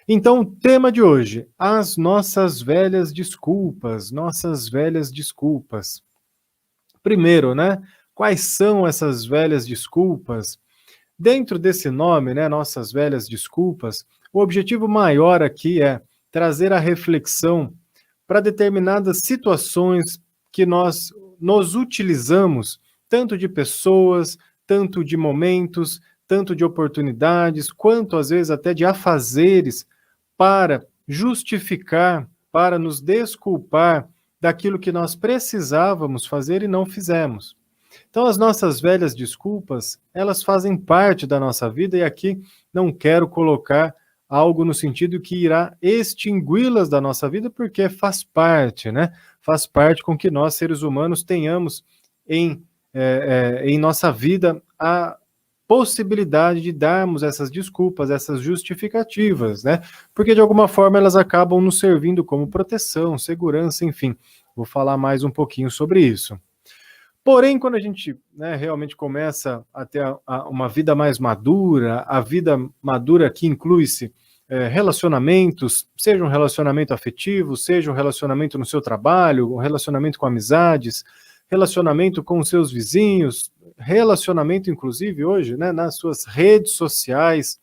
Então, o tema de hoje, as nossas velhas desculpas, nossas velhas desculpas. Primeiro, né, quais são essas velhas desculpas? Dentro desse nome, né, nossas velhas desculpas, o objetivo maior aqui é trazer a reflexão para determinadas situações que nós nos utilizamos, tanto de pessoas, tanto de momentos, tanto de oportunidades, quanto às vezes até de afazeres, para justificar, para nos desculpar daquilo que nós precisávamos fazer e não fizemos. Então, as nossas velhas desculpas, elas fazem parte da nossa vida e aqui não quero colocar algo no sentido que irá extingui-las da nossa vida, porque faz parte, né? Faz parte com que nós, seres humanos, tenhamos em nossa vida a possibilidade de darmos essas desculpas, essas justificativas, né? Porque de alguma forma elas acabam nos servindo como proteção, segurança, enfim. Vou falar mais um pouquinho sobre isso. Porém, quando a gente, né, realmente começa a ter uma vida mais madura, a vida madura que inclui-se relacionamentos, seja um relacionamento afetivo, seja um relacionamento no seu trabalho, um relacionamento com amizades, relacionamento com os seus vizinhos, relacionamento, inclusive, hoje, né, nas suas redes sociais,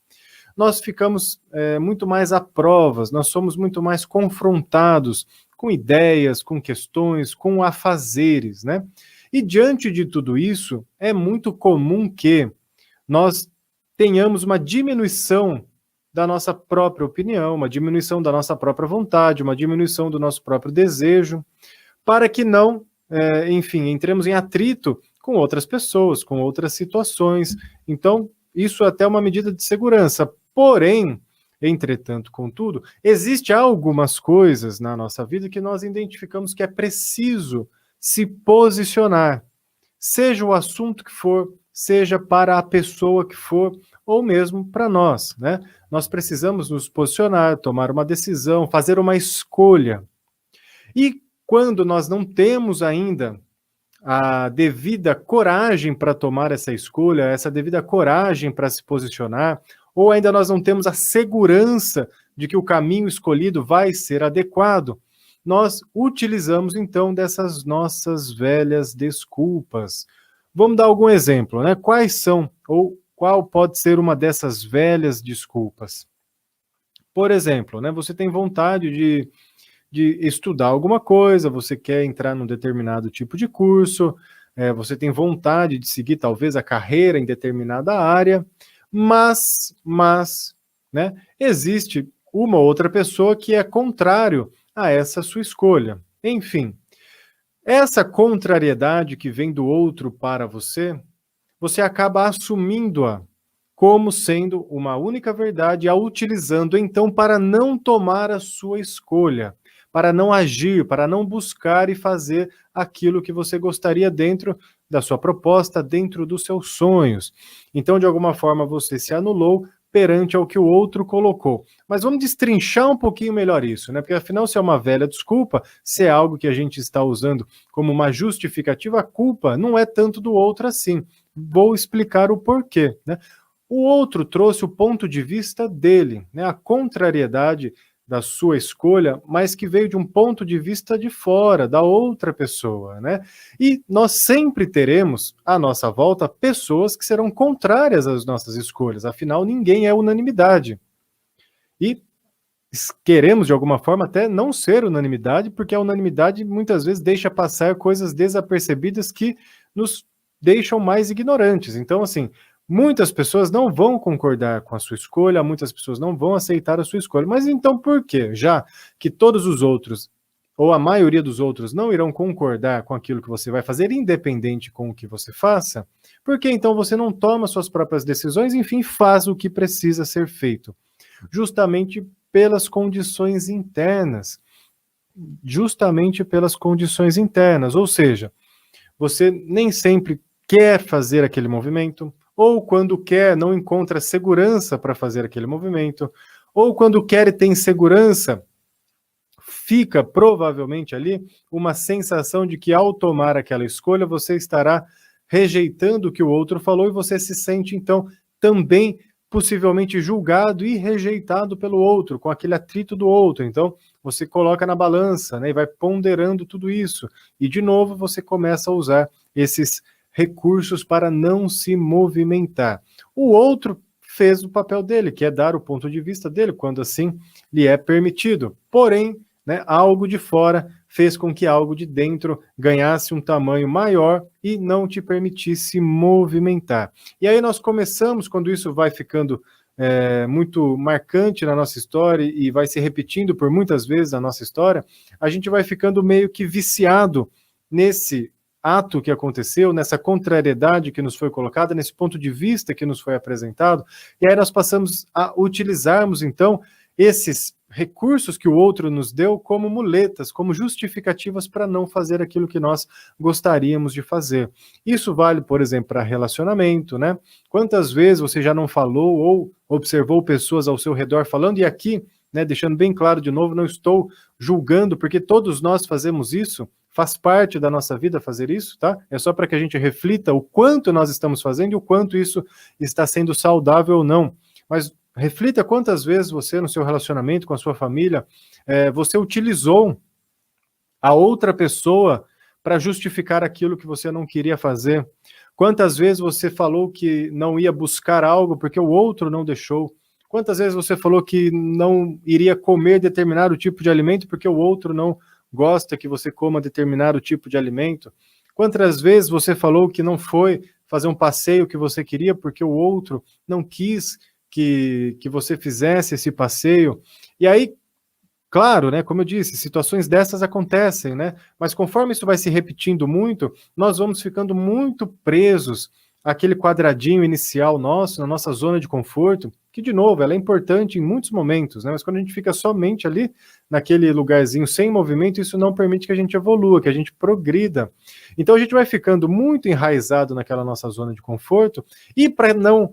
nós ficamos muito mais à provas, nós somos muito mais confrontados com ideias, com questões, com afazeres, né? E diante de tudo isso, é muito comum que nós tenhamos uma diminuição da nossa própria opinião, uma diminuição da nossa própria vontade, uma diminuição do nosso próprio desejo, para que não, enfim, entremos em atrito com outras pessoas, com outras situações. Então, isso é até uma medida de segurança. Porém, entretanto, contudo, existe algumas coisas na nossa vida que nós identificamos que é preciso se posicionar, seja o assunto que for, seja para a pessoa que for, ou mesmo para nós, né? Nós precisamos nos posicionar, tomar uma decisão, fazer uma escolha. E quando nós não temos ainda a devida coragem para tomar essa escolha, essa devida coragem para se posicionar, ou ainda nós não temos a segurança de que o caminho escolhido vai ser adequado, nós utilizamos então dessas nossas velhas desculpas. Vamos dar algum exemplo, né? Quais são, ou qual pode ser uma dessas velhas desculpas? Por exemplo, né, você tem vontade de estudar alguma coisa, você quer entrar num determinado tipo de curso, você tem vontade de seguir talvez a carreira em determinada área, mas, né, existe uma outra pessoa que é contrário a essa sua escolha. Enfim, essa contrariedade que vem do outro para você, você acaba assumindo-a como sendo uma única verdade, a utilizando então para não tomar a sua escolha, para não agir, para não buscar e fazer aquilo que você gostaria dentro da sua proposta, dentro dos seus sonhos. Então, de alguma forma, você se anulou perante ao que o outro colocou. Mas vamos destrinchar um pouquinho melhor isso, né? Porque afinal, se é uma velha desculpa, se é algo que a gente está usando como uma justificativa, a culpa não é tanto do outro assim. Vou explicar o porquê, né? O outro trouxe o ponto de vista dele, né, a contrariedade da sua escolha, mas que veio de um ponto de vista de fora, da outra pessoa, né? E nós sempre teremos à nossa volta pessoas que serão contrárias às nossas escolhas, afinal ninguém é unanimidade. E queremos, de alguma forma, até não ser unanimidade, porque a unanimidade muitas vezes deixa passar coisas desapercebidas que nos deixam mais ignorantes. Então, assim, muitas pessoas não vão concordar com a sua escolha, muitas pessoas não vão aceitar a sua escolha. Mas então por quê? Já que todos os outros, ou a maioria dos outros, não irão concordar com aquilo que você vai fazer, independente com o que você faça, por que então você não toma suas próprias decisões, enfim, faz o que precisa ser feito? Justamente pelas condições internas. Justamente pelas condições internas. Ou seja, você nem sempre quer fazer aquele movimento, ou quando quer, não encontra segurança para fazer aquele movimento, ou quando quer e tem segurança, fica provavelmente ali uma sensação de que ao tomar aquela escolha você estará rejeitando o que o outro falou e você se sente então também possivelmente julgado e rejeitado pelo outro, com aquele atrito do outro. Então, você coloca na balança, né, e vai ponderando tudo isso. E, de novo, você começa a usar esses recursos para não se movimentar. O outro fez o papel dele, que é dar o ponto de vista dele, quando assim lhe é permitido. Porém, né, algo de fora fez com que algo de dentro ganhasse um tamanho maior e não te permitisse movimentar. E aí nós começamos, quando isso vai ficando muito marcante na nossa história e vai se repetindo por muitas vezes na nossa história, a gente vai ficando meio que viciado nesse ato que aconteceu, nessa contrariedade que nos foi colocada, nesse ponto de vista que nos foi apresentado, e aí nós passamos a utilizarmos, então, esses recursos que o outro nos deu como muletas, como justificativas para não fazer aquilo que nós gostaríamos de fazer. Isso vale, por exemplo, para relacionamento, né? Quantas vezes você já não falou ou observou pessoas ao seu redor falando, e aqui, né, deixando bem claro de novo, não estou julgando, porque todos nós fazemos isso, faz parte da nossa vida fazer isso, tá? É só para que a gente reflita o quanto nós estamos fazendo e o quanto isso está sendo saudável ou não. Mas reflita quantas vezes você, no seu relacionamento com a sua família, você utilizou a outra pessoa para justificar aquilo que você não queria fazer. Quantas vezes você falou que não ia buscar algo porque o outro não deixou. Quantas vezes você falou que não iria comer determinado tipo de alimento porque o outro não gosta que você coma determinado tipo de alimento? Quantas vezes você falou que não foi fazer um passeio que você queria porque o outro não quis que você fizesse esse passeio? E aí, claro, né, como eu disse, situações dessas acontecem, né? Mas conforme isso vai se repetindo muito, nós vamos ficando muito presos àquele quadradinho inicial nosso, na nossa zona de conforto, que, de novo, ela é importante em muitos momentos, né? Mas quando a gente fica somente ali, naquele lugarzinho sem movimento, isso não permite que a gente evolua, que a gente progrida. Então a gente vai ficando muito enraizado naquela nossa zona de conforto, e para não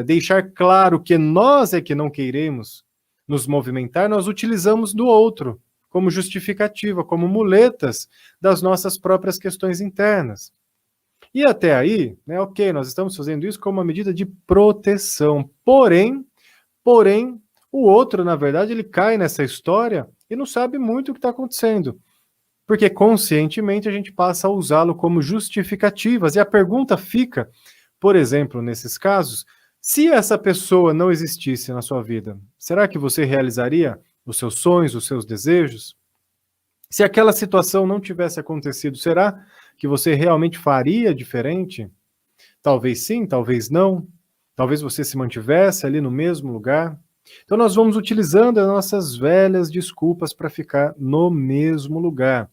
deixar claro que nós é que não queremos nos movimentar, nós utilizamos do outro como justificativa, como muletas das nossas próprias questões internas. E até aí, né, ok, nós estamos fazendo isso como uma medida de proteção. Porém, o outro, na verdade, ele cai nessa história e não sabe muito o que está acontecendo. Porque conscientemente a gente passa a usá-lo como justificativas. E a pergunta fica, por exemplo, nesses casos, se essa pessoa não existisse na sua vida, será que você realizaria os seus sonhos, os seus desejos? Se aquela situação não tivesse acontecido, será que você realmente faria diferente? Talvez sim, talvez não. Talvez você se mantivesse ali no mesmo lugar. Então nós vamos utilizando as nossas velhas desculpas para ficar no mesmo lugar.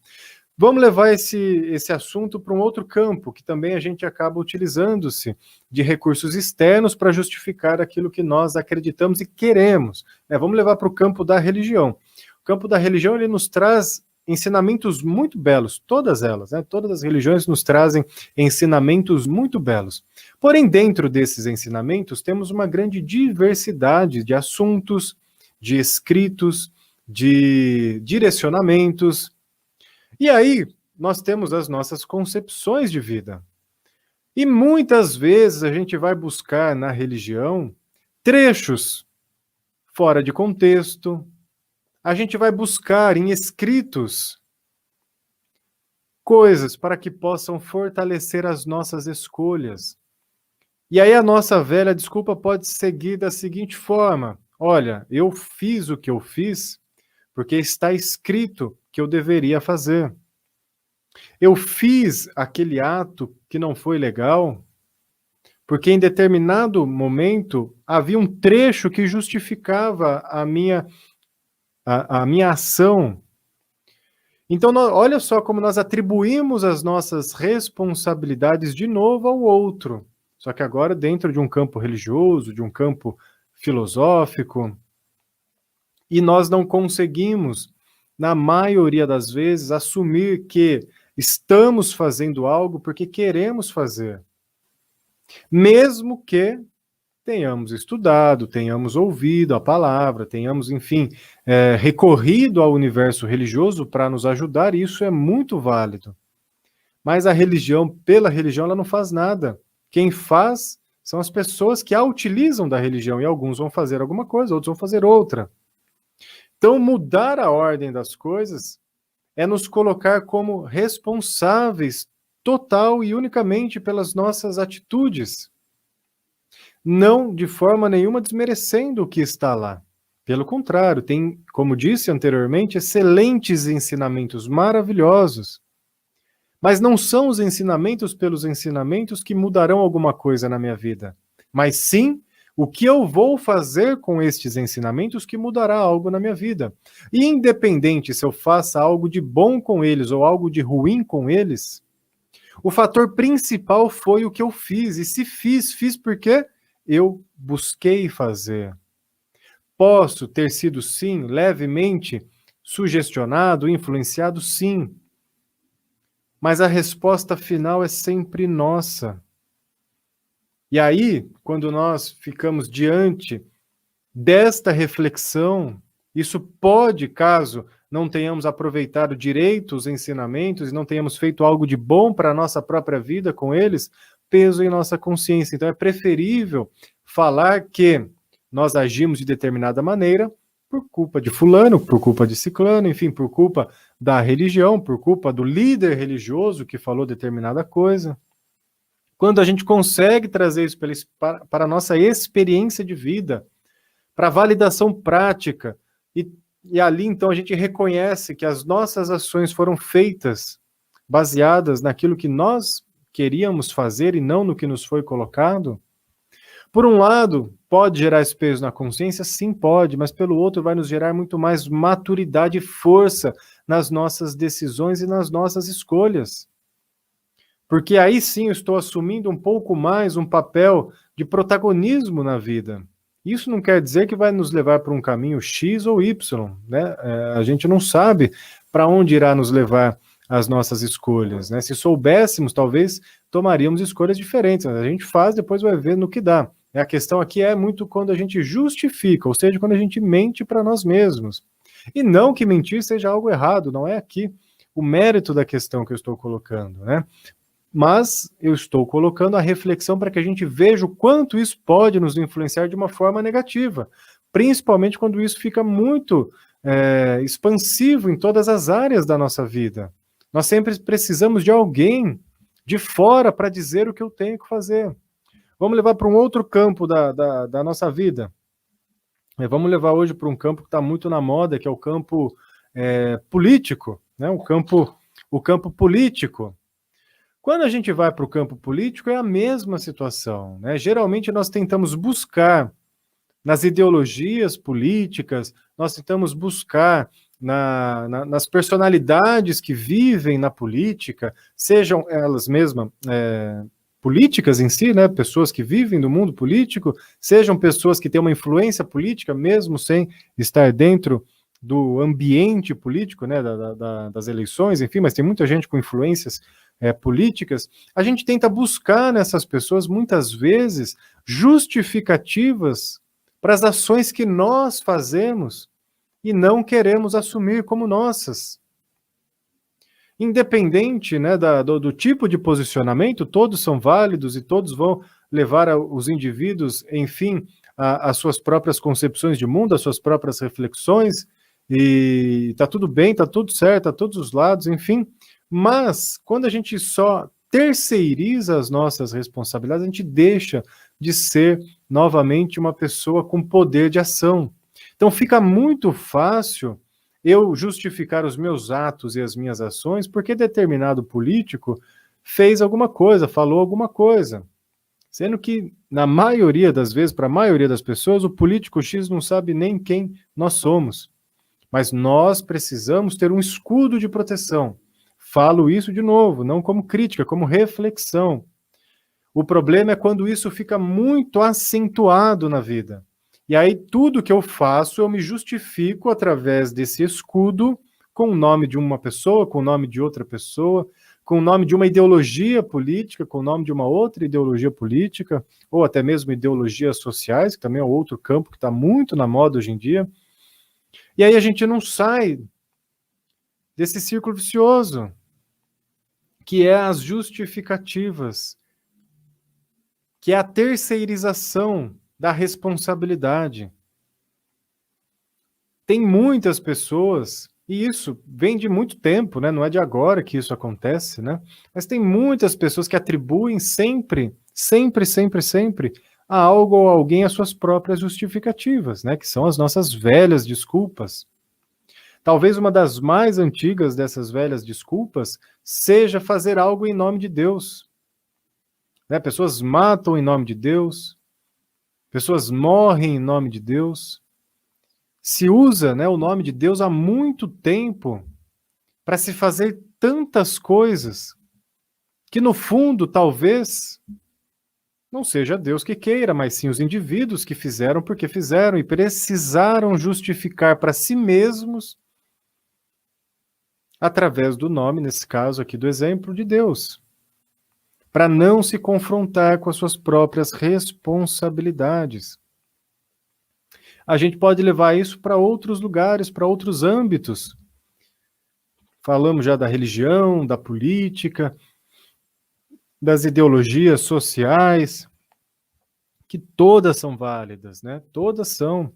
Vamos levar esse assunto para um outro campo, que também a gente acaba utilizando-se de recursos externos para justificar aquilo que nós acreditamos e queremos. Vamos levar para o campo da religião. O campo da religião, ele nos traz ensinamentos muito belos, todas elas, né? Todas as religiões nos trazem ensinamentos muito belos. Porém, dentro desses ensinamentos, temos uma grande diversidade de assuntos, de escritos, de direcionamentos. E aí, nós temos as nossas concepções de vida. E muitas vezes a gente vai buscar na religião trechos fora de contexto. A gente vai buscar em escritos coisas para que possam fortalecer as nossas escolhas. E aí a nossa velha desculpa pode seguir da seguinte forma: olha, eu fiz o que eu fiz porque está escrito que eu deveria fazer. Eu fiz aquele ato que não foi legal porque em determinado momento havia um trecho que justificava a minha ação. Então, olha só como nós atribuímos as nossas responsabilidades de novo ao outro. Só que agora dentro de um campo religioso, de um campo filosófico. E nós não conseguimos, na maioria das vezes, assumir que estamos fazendo algo porque queremos fazer. Mesmo que tenhamos estudado, tenhamos ouvido a palavra, tenhamos, enfim, recorrido ao universo religioso para nos ajudar, isso é muito válido. Mas a religião, pela religião, ela não faz nada. Quem faz São as pessoas que a utilizam da religião, e alguns vão fazer alguma coisa, outros vão fazer outra. Então, mudar a ordem das coisas é nos colocar como responsáveis total e unicamente pelas nossas atitudes, não de forma nenhuma desmerecendo o que está lá. Pelo contrário, tem, como disse anteriormente, excelentes ensinamentos maravilhosos. Mas não são os ensinamentos pelos ensinamentos que mudarão alguma coisa na minha vida, mas sim o que eu vou fazer com estes ensinamentos que mudará algo na minha vida. E independente se eu faça algo de bom com eles ou algo de ruim com eles, o fator principal foi o que eu fiz. E se fiz porque eu busquei fazer. Posso ter sido, sim, levemente sugestionado, influenciado, sim. Mas a resposta final é sempre nossa. E aí, quando nós ficamos diante desta reflexão, isso pode, caso não tenhamos aproveitado direito os ensinamentos e não tenhamos feito algo de bom para a nossa própria vida com eles, peso em nossa consciência. Então é preferível falar que nós agimos de determinada maneira por culpa de fulano, por culpa de ciclano, enfim, por culpa da religião, por culpa do líder religioso que falou determinada coisa. Quando a gente consegue trazer isso para a nossa experiência de vida, para a validação prática, e ali então a gente reconhece que as nossas ações foram feitas baseadas naquilo que nós queríamos fazer e não no que nos foi colocado. Por um lado, pode gerar esse peso na consciência? Sim, pode, mas pelo outro vai nos gerar muito mais maturidade e força nas nossas decisões e nas nossas escolhas. Porque aí sim eu estou assumindo um pouco mais um papel de protagonismo na vida. Isso não quer dizer que vai nos levar para um caminho X ou Y, né? A gente não sabe para onde irá nos levar as nossas escolhas, né? Se soubéssemos, talvez tomaríamos escolhas diferentes, mas a gente faz, depois vai ver no que dá. A questão aqui é muito quando a gente justifica, ou seja, quando a gente mente para nós mesmos. E não que mentir seja algo errado, não é aqui o mérito da questão que eu estou colocando, né? Mas eu estou colocando a reflexão para que a gente veja o quanto isso pode nos influenciar de uma forma negativa, principalmente quando isso fica muito expansivo em todas as áreas da nossa vida. Nós sempre precisamos de alguém de fora para dizer o que eu tenho que fazer. Vamos levar para um outro campo da nossa vida. Vamos levar hoje para um campo que está muito na moda, que é o campo político, né? O campo político. Quando a gente vai para o campo político, é a mesma situação, né? Geralmente nós tentamos buscar nas ideologias políticas, nós tentamos buscar nas personalidades que vivem na política, sejam elas mesmas políticas em si, né? Pessoas que vivem no mundo político, sejam pessoas que têm uma influência política, mesmo sem estar dentro do ambiente político, né? Das eleições, enfim, mas tem muita gente com influências políticas, a gente tenta buscar nessas pessoas, muitas vezes, justificativas para as ações que nós fazemos e não queremos assumir como nossas. Independente, né, do tipo de posicionamento, todos são válidos e todos vão levar os indivíduos, enfim, às suas próprias concepções de mundo, às suas próprias reflexões, e está tudo bem, está tudo certo, a todos os lados, enfim. Mas, quando a gente só terceiriza as nossas responsabilidades, a gente deixa de ser, novamente, uma pessoa com poder de ação. Então, fica muito fácil eu justificar os meus atos e as minhas ações porque determinado político fez alguma coisa, falou alguma coisa. Sendo que, na maioria das vezes, para a maioria das pessoas, o político X não sabe nem quem nós somos. Mas nós precisamos ter um escudo de proteção. Falo isso de novo, não como crítica, como reflexão. O problema é quando isso fica muito acentuado na vida. E aí tudo que eu faço, eu me justifico através desse escudo com o nome de uma pessoa, com o nome de outra pessoa, com o nome de uma ideologia política, com o nome de uma outra ideologia política, ou até mesmo ideologias sociais, que também é outro campo que está muito na moda hoje em dia. E aí a gente não sai desse círculo vicioso, que é as justificativas. que é a terceirização da responsabilidade. Tem muitas pessoas, e isso vem de muito tempo, né? Não é de agora que isso acontece, né? Mas tem muitas pessoas que atribuem sempre a algo ou alguém as suas próprias justificativas, né? Que são as nossas velhas desculpas. Talvez uma das mais antigas dessas velhas desculpas seja fazer algo em nome de Deus. Né? Pessoas matam em nome de Deus, pessoas morrem em nome de Deus. Se usa, né, o nome de Deus há muito tempo para se fazer tantas coisas que, no fundo, talvez não seja Deus que queira, mas sim os indivíduos que fizeram porque fizeram e precisaram justificar para si mesmos através do nome, nesse caso aqui do exemplo, de Deus, para não se confrontar com as suas próprias responsabilidades. A gente pode levar isso para outros lugares, para outros âmbitos. Falamos já da religião, da política, das ideologias sociais, que todas são válidas, né? Todas são.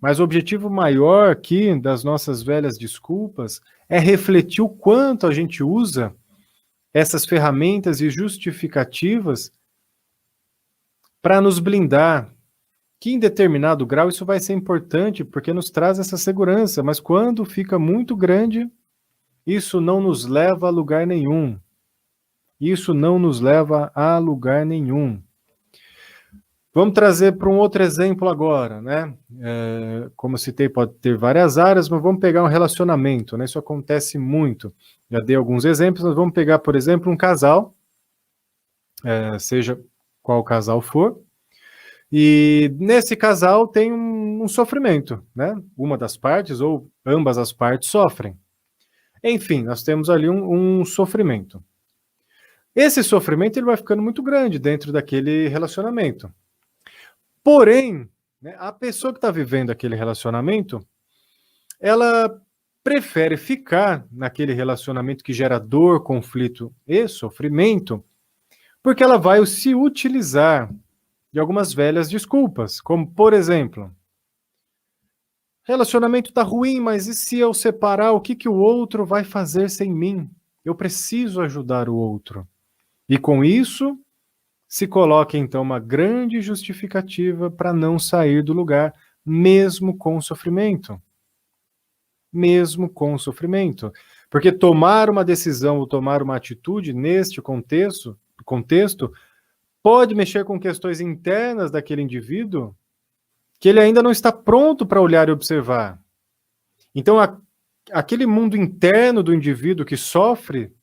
Mas o objetivo maior aqui das nossas velhas desculpas é refletir o quanto a gente usa essas ferramentas e justificativas para nos blindar, que em determinado grau isso vai ser importante, porque nos traz essa segurança, mas quando fica muito grande, isso não nos leva a lugar nenhum. Isso não nos leva a lugar nenhum. Vamos trazer para um outro exemplo agora, né? Como eu citei, pode ter várias áreas, mas vamos pegar um relacionamento, né? Isso acontece muito. Já dei alguns exemplos, mas vamos pegar, por exemplo, um casal, seja qual casal for, e nesse casal tem um sofrimento, né? Uma das partes ou ambas as partes sofrem. Enfim, nós temos ali um sofrimento. Esse sofrimento ele vai ficando muito grande dentro daquele relacionamento. Porém, né, a pessoa que está vivendo aquele relacionamento, ela prefere ficar naquele relacionamento que gera dor, conflito e sofrimento, porque ela vai se utilizar de algumas velhas desculpas, como, por exemplo, relacionamento está ruim, mas e se eu separar, o que o outro vai fazer sem mim? Eu preciso ajudar o outro. E com isso, se coloca então uma grande justificativa para não sair do lugar, mesmo com sofrimento. Mesmo com sofrimento. Porque tomar uma decisão ou tomar uma atitude neste contexto pode mexer com questões internas daquele indivíduo que ele ainda não está pronto para olhar e observar. Então, aquele mundo interno do indivíduo que sofre,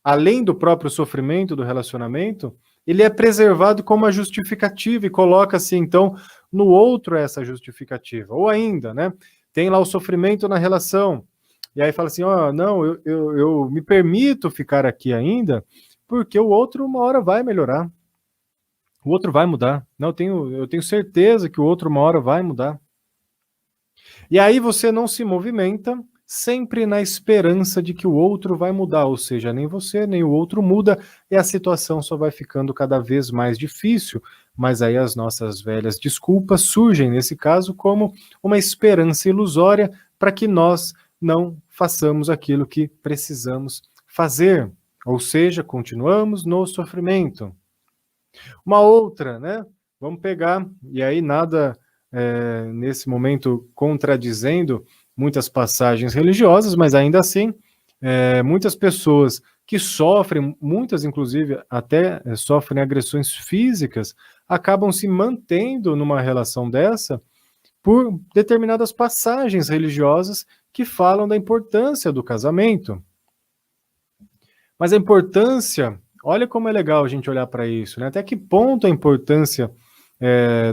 além do próprio sofrimento do relacionamento, ele é preservado como uma justificativa e coloca-se, então, no outro essa justificativa. Ou ainda, né, tem lá o sofrimento na relação, e aí fala assim, não, eu me permito ficar aqui ainda, porque o outro uma hora vai melhorar. O outro vai mudar. Não, eu tenho certeza que o outro uma hora vai mudar. E aí você não se movimenta sempre na esperança de que o outro vai mudar, ou seja, nem você nem o outro muda e a situação só vai ficando cada vez mais difícil. Mas aí as nossas velhas desculpas surgem nesse caso como uma esperança ilusória para que nós não façamos aquilo que precisamos fazer, ou seja, continuamos no sofrimento. Uma outra, né? Vamos pegar, e aí nada nesse momento contradizendo muitas passagens religiosas, mas ainda assim, muitas pessoas que sofrem, muitas inclusive até sofrem agressões físicas, acabam se mantendo numa relação dessa por determinadas passagens religiosas que falam da importância do casamento. Mas a importância, olha como é legal a gente olhar para isso, né? Até que ponto a importância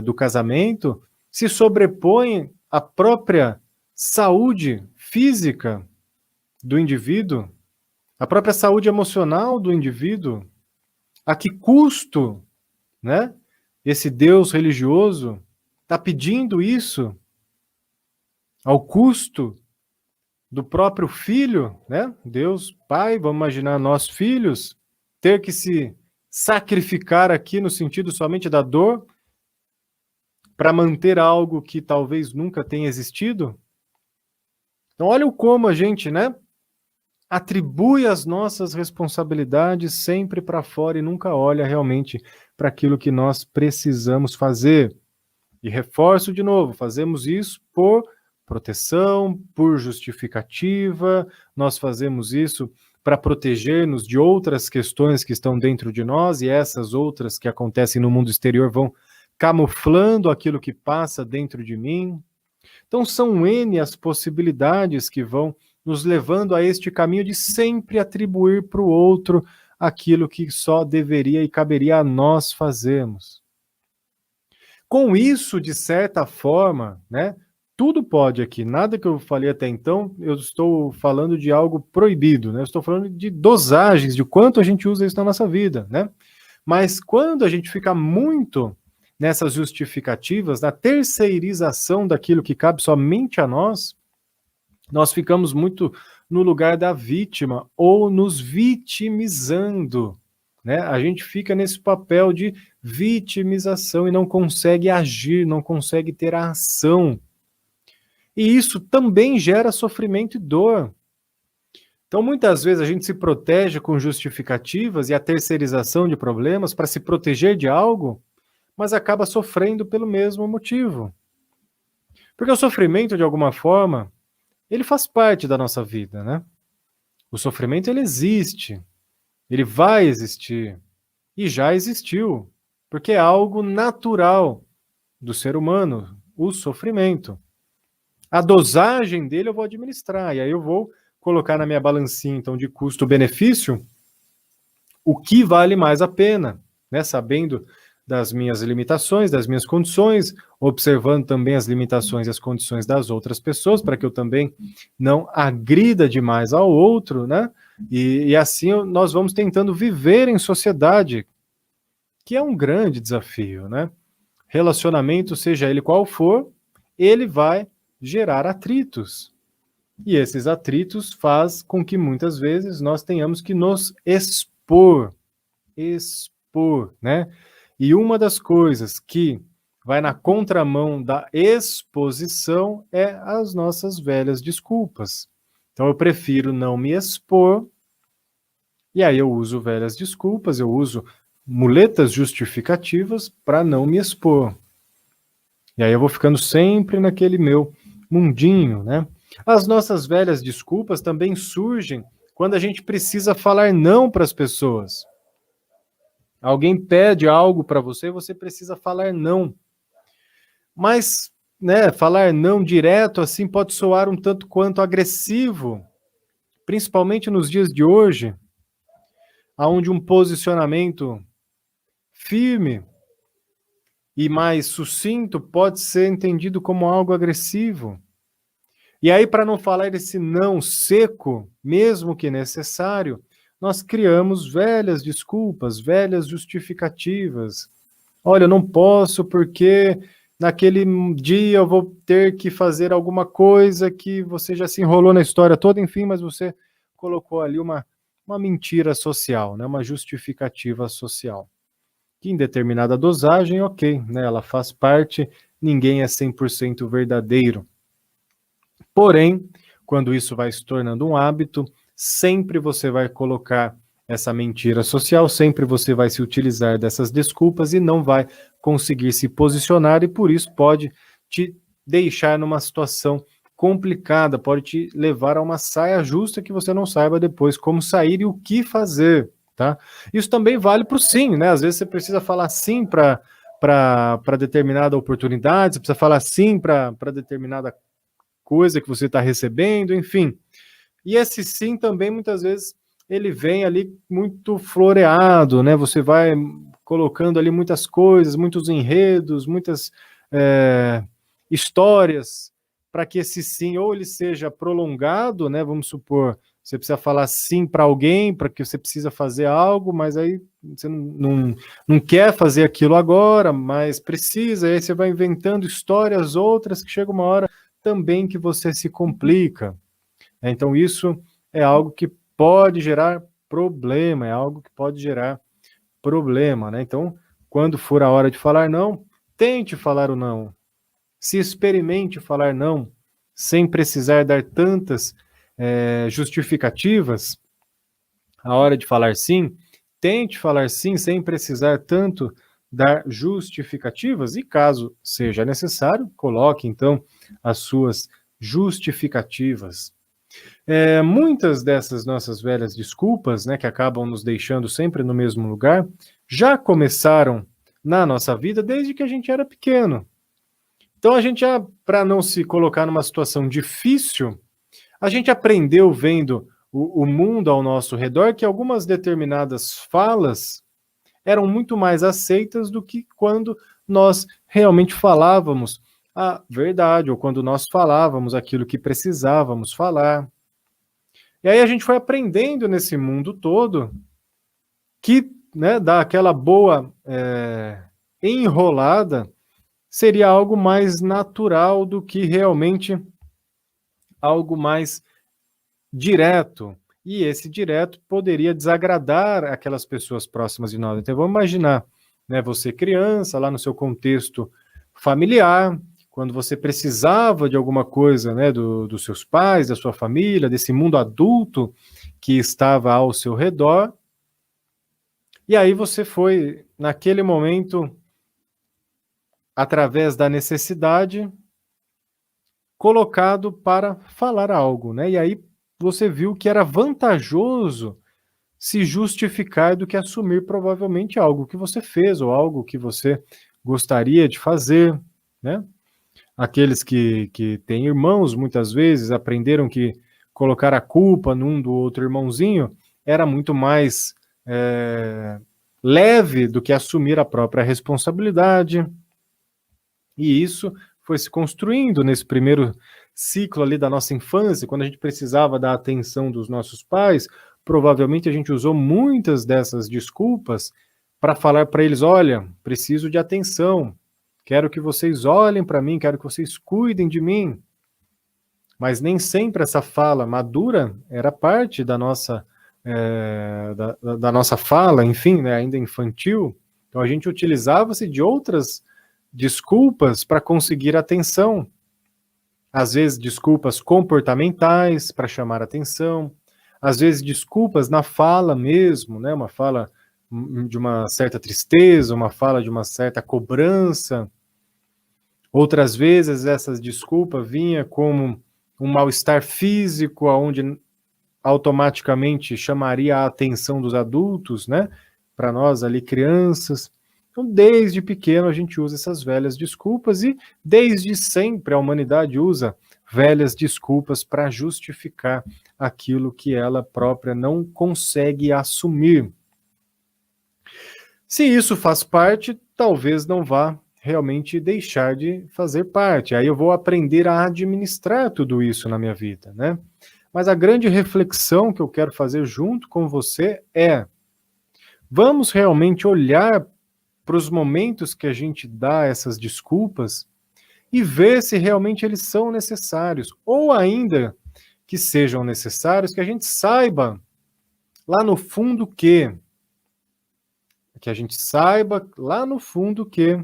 do casamento se sobrepõe à própria saúde física do indivíduo, a própria saúde emocional do indivíduo. A que custo, né? Esse Deus religioso está pedindo isso ao custo do próprio filho, né? Deus, pai, vamos imaginar nós filhos ter que se sacrificar aqui no sentido somente da dor para manter algo que talvez nunca tenha existido? Então, olha como a gente, né, atribui as nossas responsabilidades sempre para fora e nunca olha realmente para aquilo que nós precisamos fazer. E reforço de novo, fazemos isso por proteção, por justificativa, nós fazemos isso para proteger-nos de outras questões que estão dentro de nós e essas outras que acontecem no mundo exterior vão camuflando aquilo que passa dentro de mim. Então são N as possibilidades que vão nos levando a este caminho de sempre atribuir para o outro aquilo que só deveria e caberia a nós fazermos. Com isso, de certa forma, né, tudo pode aqui, nada que eu falei até então, eu estou falando de algo proibido, né? Eu estou falando de dosagens, de quanto a gente usa isso na nossa vida, né? Mas quando a gente fica muito nessas justificativas, na terceirização daquilo que cabe somente a nós ficamos muito no lugar da vítima ou nos vitimizando, né? A gente fica nesse papel de vitimização e não consegue agir, não consegue ter a ação. E isso também gera sofrimento e dor. Então, muitas vezes a gente se protege com justificativas e a terceirização de problemas para se proteger de algo, mas acaba sofrendo pelo mesmo motivo. Porque o sofrimento, de alguma forma, ele faz parte da nossa vida, né? O sofrimento, ele existe, ele vai existir, e já existiu, porque é algo natural do ser humano, o sofrimento. A dosagem dele eu vou administrar, e aí eu vou colocar na minha balancinha, então, de custo-benefício, o que vale mais a pena, né? Sabendo das minhas limitações, das minhas condições, observando também as limitações e as condições das outras pessoas, para que eu também não agrida demais ao outro, né? E assim nós vamos tentando viver em sociedade, que é um grande desafio, né? Relacionamento, seja ele qual for, ele vai gerar atritos. E esses atritos faz com que muitas vezes nós tenhamos que nos expor, né? E uma das coisas que vai na contramão da exposição é as nossas velhas desculpas. Então eu prefiro não me expor, e aí eu uso velhas desculpas, eu uso muletas justificativas para não me expor. E aí eu vou ficando sempre naquele meu mundinho, né? As nossas velhas desculpas também surgem quando a gente precisa falar não para as pessoas. Alguém pede algo para você e você precisa falar não. Mas, né, falar não direto assim pode soar um tanto quanto agressivo, principalmente nos dias de hoje, onde um posicionamento firme e mais sucinto pode ser entendido como algo agressivo. E aí, para não falar esse não seco, mesmo que necessário, nós criamos velhas desculpas, velhas justificativas. Olha, eu não posso porque naquele dia eu vou ter que fazer alguma coisa que você já se enrolou na história toda, enfim, mas você colocou ali uma mentira social, né? Uma justificativa social. Que em determinada dosagem, ok, né? Ela faz parte, ninguém é 100% verdadeiro. Porém, quando isso vai se tornando um hábito, sempre você vai colocar essa mentira social, sempre você vai se utilizar dessas desculpas e não vai conseguir se posicionar e por isso pode te deixar numa situação complicada, pode te levar a uma saia justa que você não saiba depois como sair e o que fazer, tá? Isso também vale para o sim, né? Às vezes você precisa falar sim para determinada oportunidade, você precisa falar sim para determinada coisa que você está recebendo, enfim. E esse sim também, muitas vezes, ele vem ali muito floreado, né? Você vai colocando ali muitas coisas, muitos enredos, muitas histórias, para que esse sim, ou ele seja prolongado, né? Vamos supor, você precisa falar sim para alguém, para que você precisa fazer algo, mas aí você não quer fazer aquilo agora, mas precisa, aí você vai inventando histórias outras que chega uma hora também que você se complica. Então isso é algo que pode gerar problema, é algo que pode gerar problema, né? Então, quando for a hora de falar não, tente falar o não. Se experimente falar não, sem precisar dar tantas justificativas. A hora de falar sim, tente falar sim sem precisar tanto dar justificativas e, caso seja necessário, coloque então as suas justificativas. Muitas dessas nossas velhas desculpas, né, que acabam nos deixando sempre no mesmo lugar, já começaram na nossa vida desde que a gente era pequeno. Então a gente já, para não se colocar numa situação difícil, a gente aprendeu vendo o mundo ao nosso redor que algumas determinadas falas eram muito mais aceitas do que quando nós realmente falávamos a verdade, ou quando nós falávamos aquilo que precisávamos falar. E aí a gente foi aprendendo nesse mundo todo que, né, dar aquela boa enrolada seria algo mais natural do que realmente algo mais direto. E esse direto poderia desagradar aquelas pessoas próximas de nós. Então vamos imaginar, né, você criança, lá no seu contexto familiar, quando você precisava de alguma coisa, né, dos seus pais, da sua família, desse mundo adulto que estava ao seu redor, e aí você foi, naquele momento, através da necessidade, colocado para falar algo, né? E aí você viu que era vantajoso se justificar do que assumir provavelmente algo que você fez ou algo que você gostaria de fazer, né? Aqueles que têm irmãos, muitas vezes, aprenderam que colocar a culpa num do outro irmãozinho era muito mais leve do que assumir a própria responsabilidade. E isso foi se construindo nesse primeiro ciclo ali da nossa infância, quando a gente precisava da atenção dos nossos pais, provavelmente a gente usou muitas dessas desculpas para falar para eles: olha, preciso de atenção, quero que vocês olhem para mim, quero que vocês cuidem de mim. Mas nem sempre essa fala madura era parte da nossa, da nossa fala, enfim, né, ainda infantil. Então a gente utilizava-se de outras desculpas para conseguir atenção. Às vezes desculpas comportamentais para chamar atenção, às vezes desculpas na fala mesmo, né, uma fala de uma certa tristeza, uma fala de uma certa cobrança. Outras vezes essa desculpa vinha como um mal-estar físico, onde automaticamente chamaria a atenção dos adultos, né, para nós ali crianças. Então, desde pequeno a gente usa essas velhas desculpas e desde sempre a humanidade usa velhas desculpas para justificar aquilo que ela própria não consegue assumir. Se isso faz parte, talvez não vá realmente deixar de fazer parte. Aí eu vou aprender a administrar tudo isso na minha vida, né? Mas a grande reflexão que eu quero fazer junto com você é: vamos realmente olhar para os momentos que a gente dá essas desculpas e ver se realmente eles são necessários, ou ainda que sejam necessários, que a gente saiba lá no fundo que a gente saiba lá no fundo que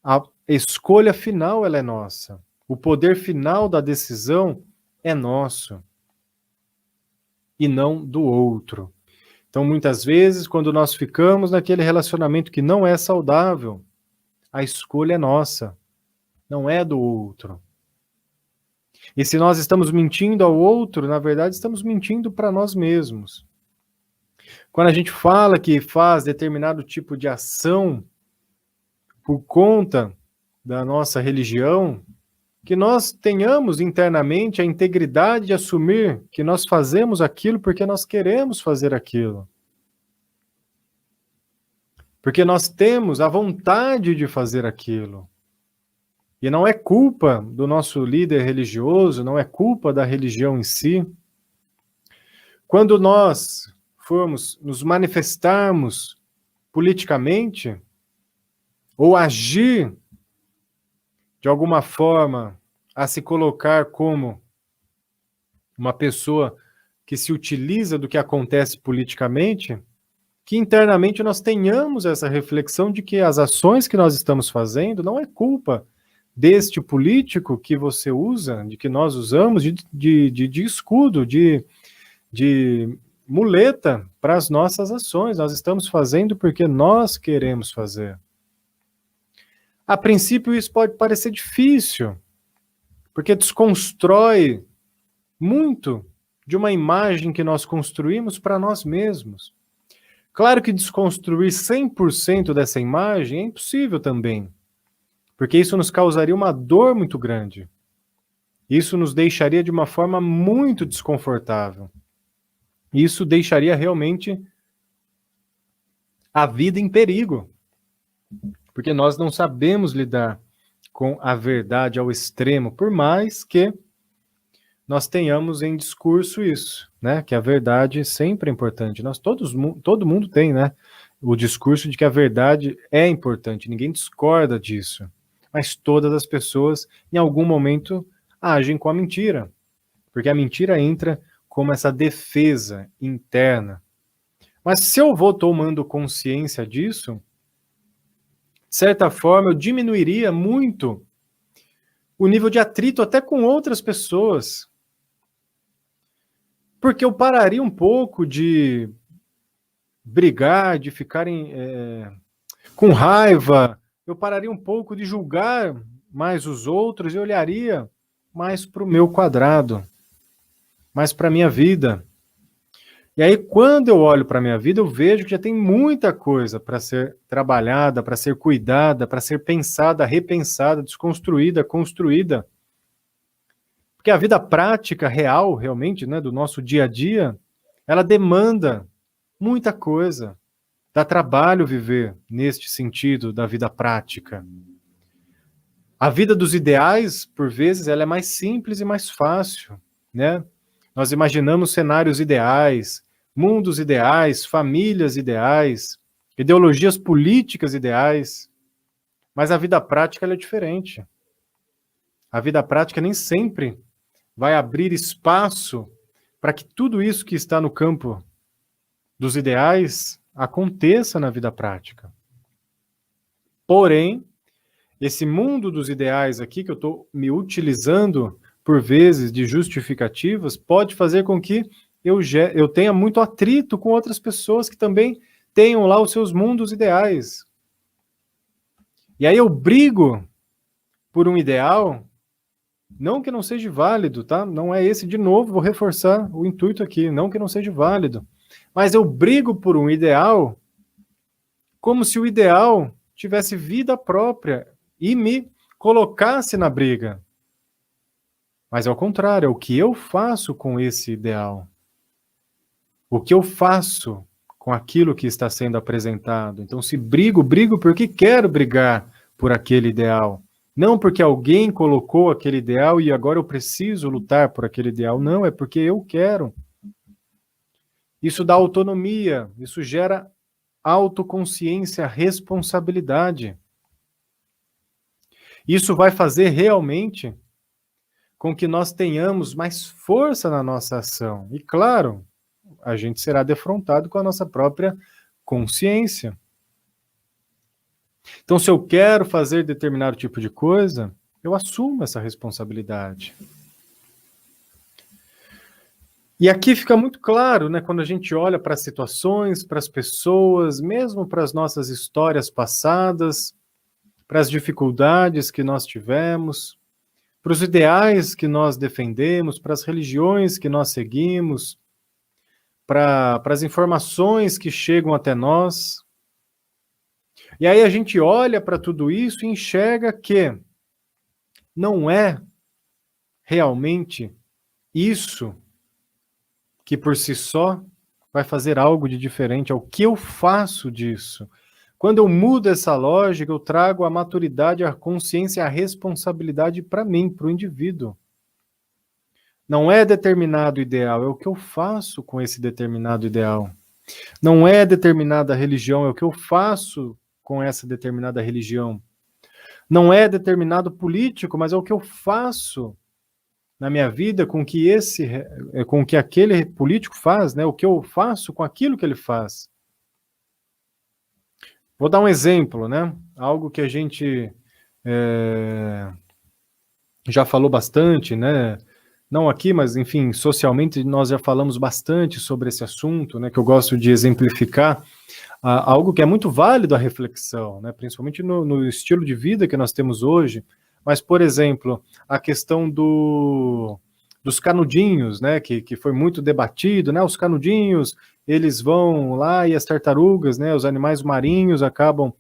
a escolha final ela é nossa, o poder final da decisão é nosso e não do outro. Então, muitas vezes, quando nós ficamos naquele relacionamento que não é saudável, a escolha é nossa, não é do outro. E se nós estamos mentindo ao outro, na verdade, estamos mentindo para nós mesmos. Quando a gente fala que faz determinado tipo de ação por conta da nossa religião, que nós tenhamos internamente a integridade de assumir que nós fazemos aquilo porque nós queremos fazer aquilo. Porque nós temos a vontade de fazer aquilo. E não é culpa do nosso líder religioso, não é culpa da religião em si. Quando nós formos nos manifestarmos politicamente, ou agir de alguma forma a se colocar como uma pessoa que se utiliza do que acontece politicamente, que internamente nós tenhamos essa reflexão de que as ações que nós estamos fazendo não é culpa deste político que você usa, de que nós usamos de escudo, de muleta para as nossas ações. Nós estamos fazendo porque nós queremos fazer. A princípio, isso pode parecer difícil, porque desconstrói muito de uma imagem que nós construímos para nós mesmos. Claro que desconstruir 100% dessa imagem é impossível também, porque isso nos causaria uma dor muito grande. Isso nos deixaria de uma forma muito desconfortável. Isso deixaria realmente a vida em perigo, porque nós não sabemos lidar com a verdade ao extremo, por mais que nós tenhamos em discurso isso, né? Que a verdade sempre é importante. Todo mundo tem, né? O discurso de que a verdade é importante, ninguém discorda disso. Mas todas as pessoas, em algum momento, agem com a mentira, porque a mentira entra como essa defesa interna. Mas se eu vou tomando consciência disso, de certa forma, eu diminuiria muito o nível de atrito até com outras pessoas. Porque eu pararia um pouco de brigar, de ficarem com raiva, eu pararia um pouco de julgar mais os outros e olharia mais para o meu quadrado, mais para a minha vida. E aí, quando eu olho para a minha vida, eu vejo que já tem muita coisa para ser trabalhada, para ser cuidada, para ser pensada, repensada, desconstruída, construída. Porque a vida prática, real, realmente, né, do nosso dia a dia, ela demanda muita coisa. Dá trabalho viver neste sentido da vida prática. A vida dos ideais, por vezes, ela é mais simples e mais fácil, né? Nós imaginamos cenários ideais, mundos ideais, famílias ideais, ideologias políticas ideais, mas a vida prática ela é diferente. A vida prática nem sempre vai abrir espaço para que tudo isso que está no campo dos ideais aconteça na vida prática. Porém, esse mundo dos ideais aqui, que eu estou me utilizando, por vezes, de justificativas, pode fazer com que eu tenha muito atrito com outras pessoas que também tenham lá os seus mundos ideais. E aí eu brigo por um ideal, não que não seja válido, tá? Não é esse, de novo, vou reforçar o intuito aqui, não que não seja válido. Mas eu brigo por um ideal como se o ideal tivesse vida própria e me colocasse na briga. Mas ao contrário, é o que eu faço com esse ideal. O que eu faço com aquilo que está sendo apresentado. Então, se brigo porque quero brigar por aquele ideal. Não porque alguém colocou aquele ideal e agora eu preciso lutar por aquele ideal. Não, é porque eu quero. Isso dá autonomia, isso gera autoconsciência, responsabilidade. Isso vai fazer realmente com que nós tenhamos mais força na nossa ação. E claro, a gente será defrontado com a nossa própria consciência. Então, se eu quero fazer determinado tipo de coisa, eu assumo essa responsabilidade. E aqui fica muito claro, né, quando a gente olha para as situações, para as pessoas, mesmo para as nossas histórias passadas, para as dificuldades que nós tivemos, para os ideais que nós defendemos, para as religiões que nós seguimos, para as informações que chegam até nós. E aí a gente olha para tudo isso e enxerga que não é realmente isso que por si só vai fazer algo de diferente, é o que eu faço disso. Quando eu mudo essa lógica, eu trago a maturidade, a consciência, a responsabilidade para mim, para o indivíduo. Não é determinado ideal, é o que eu faço com esse determinado ideal. Não é determinada religião, é o que eu faço com essa determinada religião. Não é determinado político, mas é o que eu faço na minha vida com que aquele político faz, né? O que eu faço com aquilo que ele faz. Vou dar um exemplo, né? Algo que a gente já falou bastante, né? Não aqui, mas enfim, socialmente nós já falamos bastante sobre esse assunto, né? Que eu gosto de exemplificar algo que é muito válido a reflexão, né? Principalmente no estilo de vida que nós temos hoje. Mas, por exemplo, a questão dos canudinhos, né? Que foi muito debatido, né? Os canudinhos, eles vão lá e as tartarugas, né? Os animais marinhos acabam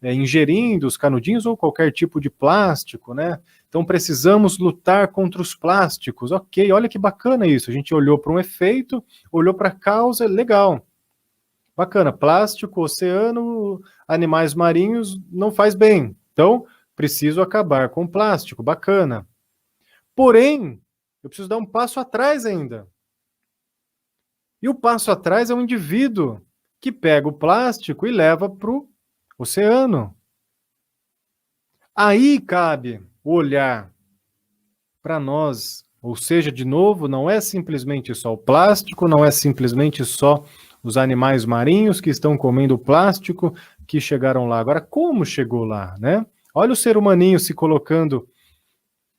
ingerindo os canudinhos ou qualquer tipo de plástico, né? Então precisamos lutar contra os plásticos. Ok, olha que bacana isso. A gente olhou para um efeito, olhou para a causa, legal. Bacana, plástico, oceano, animais marinhos não faz bem. Então, preciso acabar com o plástico, bacana. Porém, eu preciso dar um passo atrás ainda. E o passo atrás é um indivíduo que pega o plástico e leva para o oceano. Aí cabe olhar para nós, ou seja, de novo, não é simplesmente só o plástico, não é simplesmente só os animais marinhos que estão comendo plástico que chegaram lá. Agora, como chegou lá, né? Olha o ser humaninho se colocando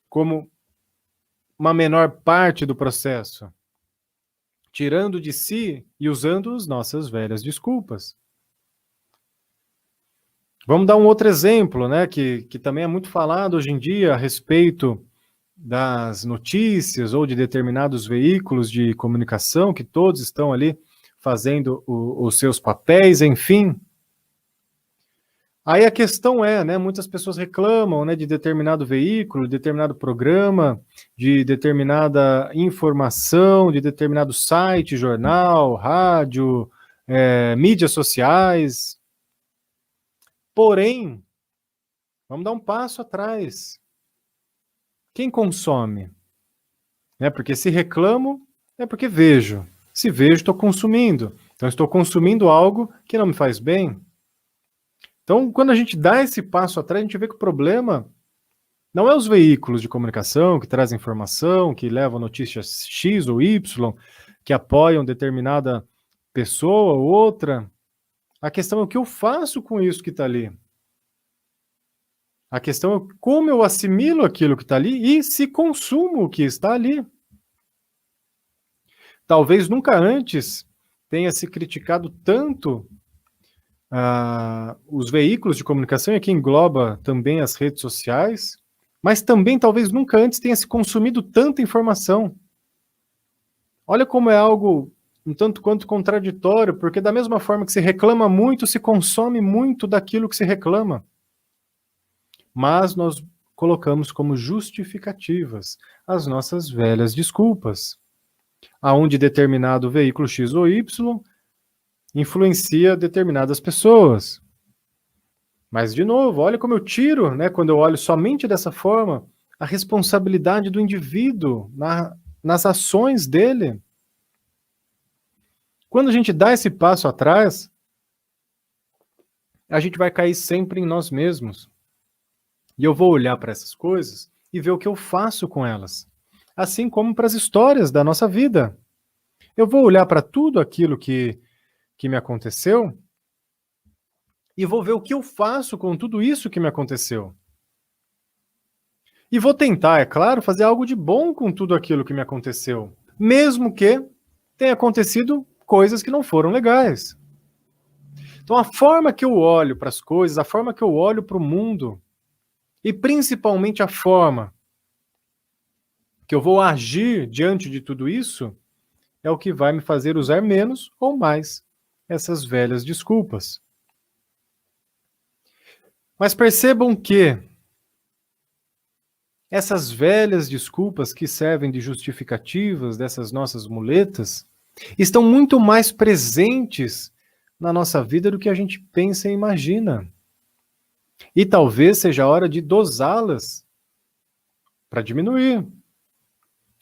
como uma menor parte do processo, tirando de si e usando as nossas velhas desculpas. Vamos dar um outro exemplo, né, que também é muito falado hoje em dia a respeito das notícias ou de determinados veículos de comunicação, que todos estão ali fazendo os seus papéis, enfim. Aí a questão é, né, muitas pessoas reclamam, né, de determinado veículo, de determinado programa, de determinada informação, de determinado site, jornal, rádio, mídias sociais. Porém, vamos dar um passo atrás. Quem consome? Porque se reclamo, é porque vejo. Se vejo, estou consumindo. Então, estou consumindo algo que não me faz bem. Então, quando a gente dá esse passo atrás, a gente vê que o problema não é os veículos de comunicação que trazem informação, que levam notícias X ou Y, que apoiam determinada pessoa ou outra. A questão é o que eu faço com isso que está ali. A questão é como eu assimilo aquilo que está ali e se consumo o que está ali. Talvez nunca antes tenha se criticado tanto os veículos de comunicação, e aqui engloba também as redes sociais, mas também talvez nunca antes tenha se consumido tanta informação. Olha como é algo um tanto quanto contraditório, porque da mesma forma que se reclama muito, se consome muito daquilo que se reclama. Mas nós colocamos como justificativas as nossas velhas desculpas, aonde determinado veículo X ou Y influencia determinadas pessoas. Mas, de novo, olha como eu tiro, né, quando eu olho somente dessa forma, a responsabilidade do indivíduo nas ações dele. Quando a gente dá esse passo atrás, a gente vai cair sempre em nós mesmos. E eu vou olhar para essas coisas e ver o que eu faço com elas. Assim como para as histórias da nossa vida. Eu vou olhar para tudo aquilo que me aconteceu e vou ver o que eu faço com tudo isso que me aconteceu. E vou tentar, é claro, fazer algo de bom com tudo aquilo que me aconteceu, mesmo que tenha acontecido coisas que não foram legais. Então, a forma que eu olho para as coisas, a forma que eu olho para o mundo, e principalmente a forma que eu vou agir diante de tudo isso, é o que vai me fazer usar menos ou mais essas velhas desculpas. Mas percebam que essas velhas desculpas que servem de justificativas dessas nossas muletas estão muito mais presentes na nossa vida do que a gente pensa e imagina. E talvez seja a hora de dosá-las para diminuir,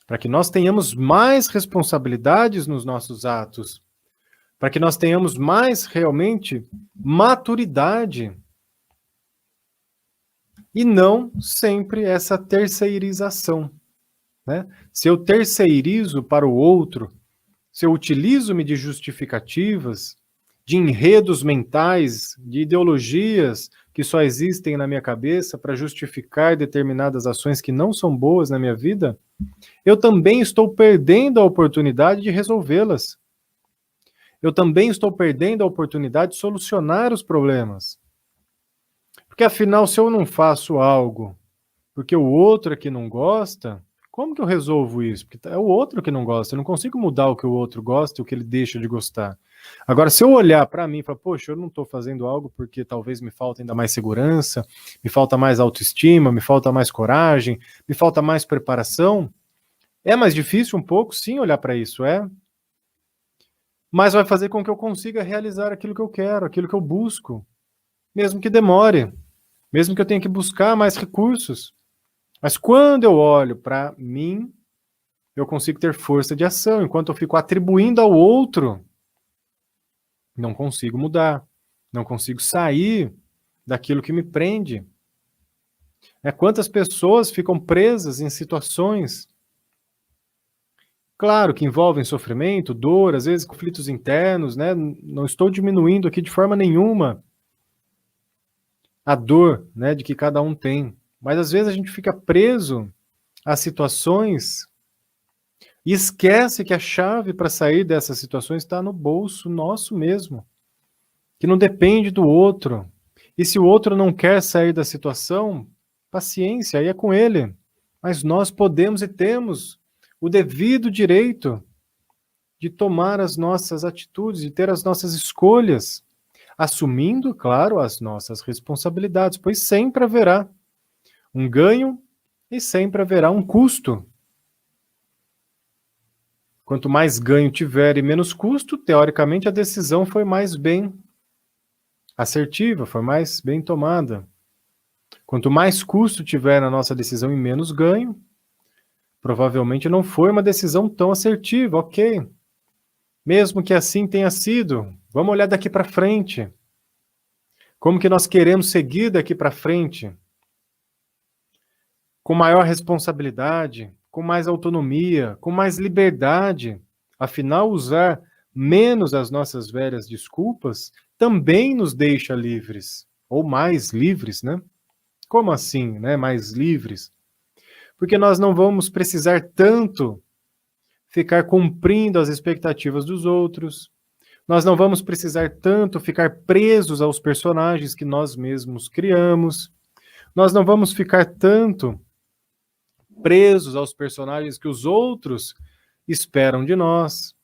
para que nós tenhamos mais responsabilidades nos nossos atos, para que nós tenhamos mais realmente maturidade e não sempre essa terceirização, né? Se eu terceirizo para o outro, se eu utilizo-me de justificativas, de enredos mentais, de ideologias que só existem na minha cabeça para justificar determinadas ações que não são boas na minha vida, eu também estou perdendo a oportunidade de resolvê-las. Eu também estou perdendo a oportunidade de solucionar os problemas. Porque afinal, se eu não faço algo porque o outro é que não gosta, como que eu resolvo isso? Porque é o outro que não gosta, eu não consigo mudar o que o outro gosta e o que ele deixa de gostar. Agora, se eu olhar para mim e falar, poxa, eu não estou fazendo algo porque talvez me falta ainda mais segurança, me falta mais autoestima, me falta mais coragem, me falta mais preparação, é mais difícil um pouco, sim, olhar para isso, mas vai fazer com que eu consiga realizar aquilo que eu quero, aquilo que eu busco, mesmo que demore, mesmo que eu tenha que buscar mais recursos. Mas quando eu olho para mim, eu consigo ter força de ação. Enquanto eu fico atribuindo ao outro, não consigo mudar, não consigo sair daquilo que me prende. Quantas pessoas ficam presas em situações, claro, que envolvem sofrimento, dor, às vezes conflitos internos, né? Não estou diminuindo aqui de forma nenhuma a dor, né, de que cada um tem. Mas às vezes a gente fica preso a situações e esquece que a chave para sair dessas situações está no bolso nosso mesmo, que não depende do outro. E se o outro não quer sair da situação, paciência, aí é com ele. Mas nós podemos e temos o devido direito de tomar as nossas atitudes, de ter as nossas escolhas, assumindo, claro, as nossas responsabilidades, pois sempre haverá um ganho e sempre haverá um custo. Quanto mais ganho tiver e menos custo, teoricamente a decisão foi mais bem assertiva, foi mais bem tomada. Quanto mais custo tiver na nossa decisão e menos ganho, provavelmente não foi uma decisão tão assertiva, ok. Mesmo que assim tenha sido, vamos olhar daqui para frente. Como que nós queremos seguir daqui para frente? Com maior responsabilidade, com mais autonomia, com mais liberdade. Afinal, usar menos as nossas velhas desculpas também nos deixa livres, ou mais livres, né? Como assim, né? Mais livres? Porque nós não vamos precisar tanto ficar cumprindo as expectativas dos outros, nós não vamos precisar tanto ficar presos aos personagens que nós mesmos criamos, nós não vamos ficar tanto presos aos personagens que os outros esperam de nós.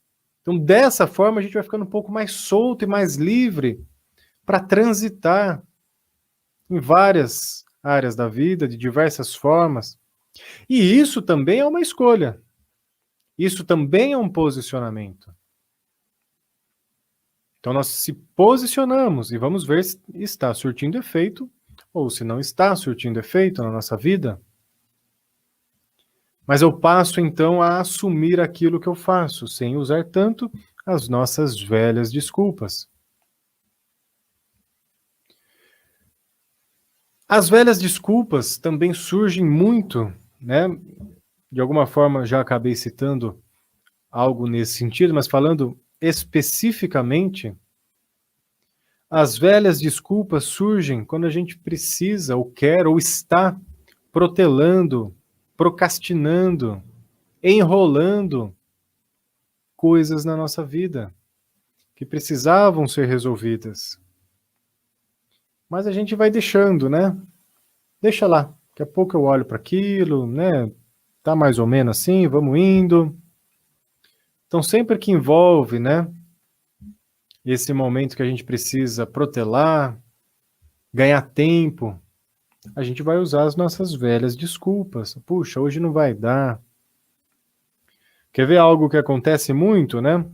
Então, dessa forma, a gente vai ficando um pouco mais solto e mais livre para transitar em várias áreas da vida, de diversas formas. E isso também é uma escolha. Isso também é um posicionamento. Então, nós se posicionamos e vamos ver se está surtindo efeito ou se não está surtindo efeito na nossa vida. Mas eu passo, então, a assumir aquilo que eu faço, sem usar tanto as nossas velhas desculpas. As velhas desculpas também surgem muito, né? De alguma forma, já acabei citando algo nesse sentido, mas falando especificamente, as velhas desculpas surgem quando a gente precisa, ou quer, ou está protelando, procrastinando, enrolando coisas na nossa vida que precisavam ser resolvidas. Mas a gente vai deixando, né? Deixa lá, daqui a pouco eu olho para aquilo, né? Tá mais ou menos assim, vamos indo. Então, sempre que envolve, né, esse momento que a gente precisa protelar, ganhar tempo, a gente vai usar as nossas velhas desculpas. Puxa, hoje não vai dar. Quer ver algo que acontece muito, né?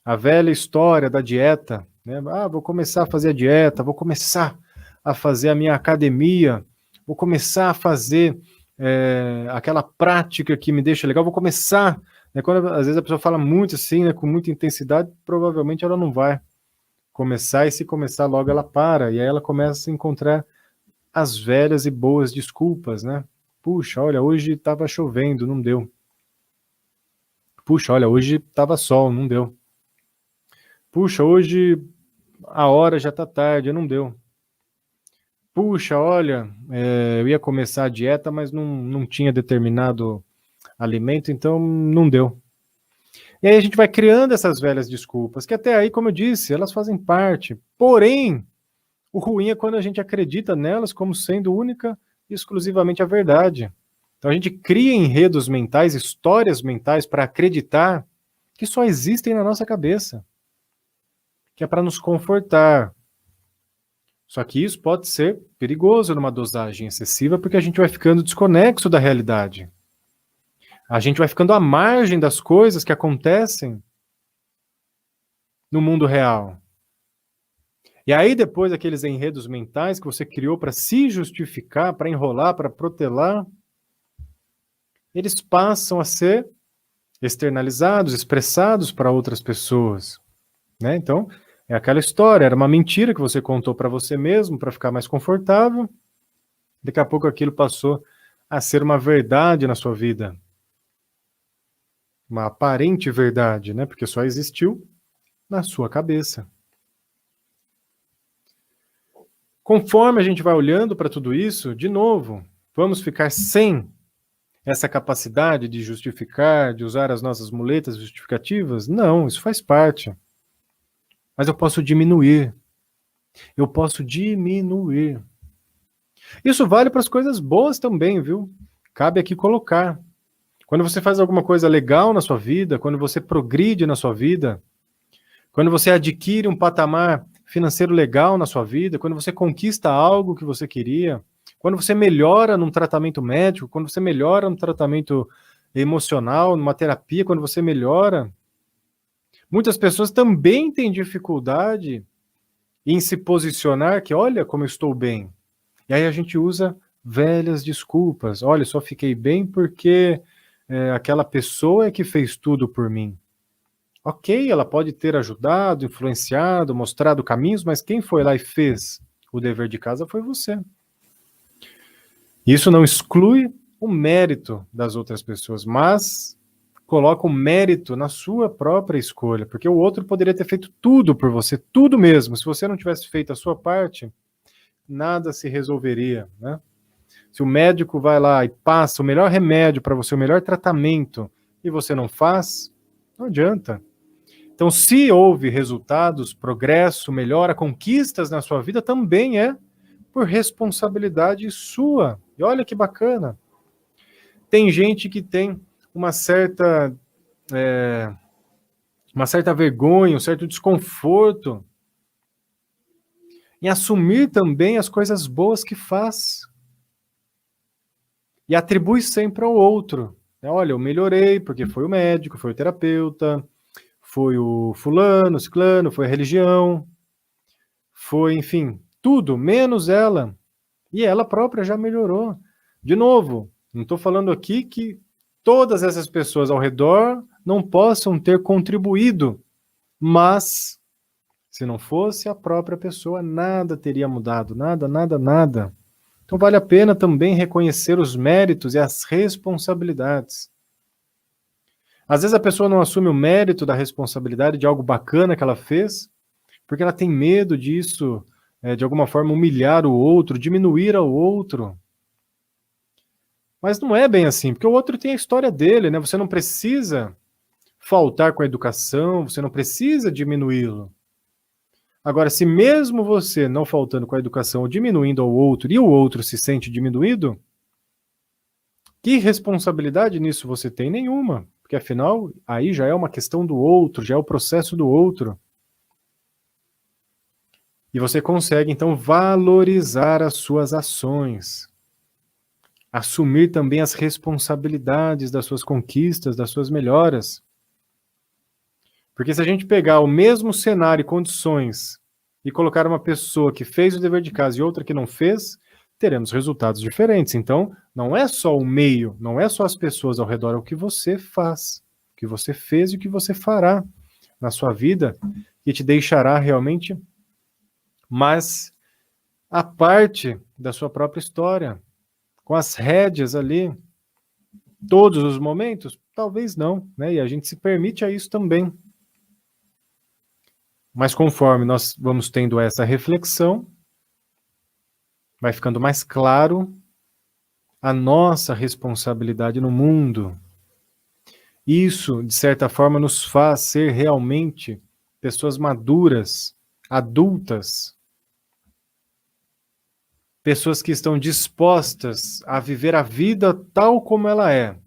A velha história da dieta, né? Ah, vou começar a fazer a dieta, vou começar a fazer a minha academia, vou começar a fazer aquela prática que me deixa legal, vou começar. Né? Quando às vezes a pessoa fala muito assim, né, com muita intensidade, provavelmente ela não vai começar, e se começar logo ela para, e aí ela começa a encontrar as velhas e boas desculpas, né? Puxa, olha, hoje estava chovendo, não deu. Puxa, olha, hoje estava sol, não deu. Puxa, hoje a hora já está tarde, não deu. Puxa, olha, eu ia começar a dieta, mas não tinha determinado alimento, então não deu. E aí a gente vai criando essas velhas desculpas, que até aí, como eu disse, elas fazem parte. Porém, o ruim é quando a gente acredita nelas como sendo única e exclusivamente a verdade. Então a gente cria enredos mentais, histórias mentais para acreditar que só existem na nossa cabeça, que é para nos confortar. Só que isso pode ser perigoso numa dosagem excessiva, porque a gente vai ficando desconexo da realidade. A gente vai ficando à margem das coisas que acontecem no mundo real. E aí depois aqueles enredos mentais que você criou para se justificar, para enrolar, para protelar, eles passam a ser externalizados, expressados para outras pessoas, né? Então, é aquela história, era uma mentira que você contou para você mesmo para ficar mais confortável. Daqui a pouco aquilo passou a ser uma verdade na sua vida. Uma aparente verdade, né? Porque só existiu na sua cabeça. Conforme a gente vai olhando para tudo isso, de novo, vamos ficar sem essa capacidade de justificar, de usar as nossas muletas justificativas? Não, isso faz parte. Mas eu posso diminuir. Eu posso diminuir. Isso vale para as coisas boas também, viu? Cabe aqui colocar. Quando você faz alguma coisa legal na sua vida, quando você progride na sua vida, quando você adquire um patamar financeiro legal na sua vida, quando você conquista algo que você queria, quando você melhora num tratamento médico, quando você melhora no tratamento emocional, numa terapia, quando você melhora, muitas pessoas também têm dificuldade em se posicionar que, olha como eu estou bem. E aí a gente usa velhas desculpas. Olha, só fiquei bem porque aquela pessoa é que fez tudo por mim. Ok, ela pode ter ajudado, influenciado, mostrado caminhos, mas quem foi lá e fez o dever de casa foi você. Isso não exclui o mérito das outras pessoas, mas coloca o mérito na sua própria escolha, porque o outro poderia ter feito tudo por você, tudo mesmo. Se você não tivesse feito a sua parte, nada se resolveria, né? Se o médico vai lá e passa o melhor remédio para você, o melhor tratamento, e você não faz, não adianta. Então, se houve resultados, progresso, melhora, conquistas na sua vida, também é por responsabilidade sua. E olha que bacana. Tem gente que tem uma certa vergonha, um certo desconforto em assumir também as coisas boas que faz. E atribui sempre ao outro. Olha, eu melhorei porque foi o médico, foi o terapeuta, foi o fulano, o ciclano, foi a religião, foi, enfim, tudo, menos ela. E ela própria já melhorou. De novo, não estou falando aqui que todas essas pessoas ao redor não possam ter contribuído, mas se não fosse a própria pessoa, nada teria mudado, nada, nada, nada. Então vale a pena também reconhecer os méritos e as responsabilidades. Às vezes a pessoa não assume o mérito da responsabilidade de algo bacana que ela fez, porque ela tem medo disso, de alguma forma humilhar o outro, diminuir ao outro. Mas não é bem assim, porque o outro tem a história dele, né? Você não precisa faltar com a educação, você não precisa diminuí-lo. Agora, se mesmo você não faltando com a educação ou diminuindo ao outro e o outro se sente diminuído, que responsabilidade nisso você tem? Nenhuma. Porque afinal, aí já é uma questão do outro, já é o processo do outro. E você consegue, então, valorizar as suas ações. Assumir também as responsabilidades das suas conquistas, das suas melhoras. Porque se a gente pegar o mesmo cenário e condições e colocar uma pessoa que fez o dever de casa e outra que não fez, teremos resultados diferentes. Então, não é só o meio, não é só as pessoas ao redor, é o que você faz, o que você fez e o que você fará na sua vida que te deixará realmente mais a parte da sua própria história, com as rédeas ali, todos os momentos? Talvez não, né? E a gente se permite a isso também. Mas conforme nós vamos tendo essa reflexão, vai ficando mais claro a nossa responsabilidade no mundo. Isso, de certa forma, nos faz ser realmente pessoas maduras, adultas, pessoas que estão dispostas a viver a vida tal como ela é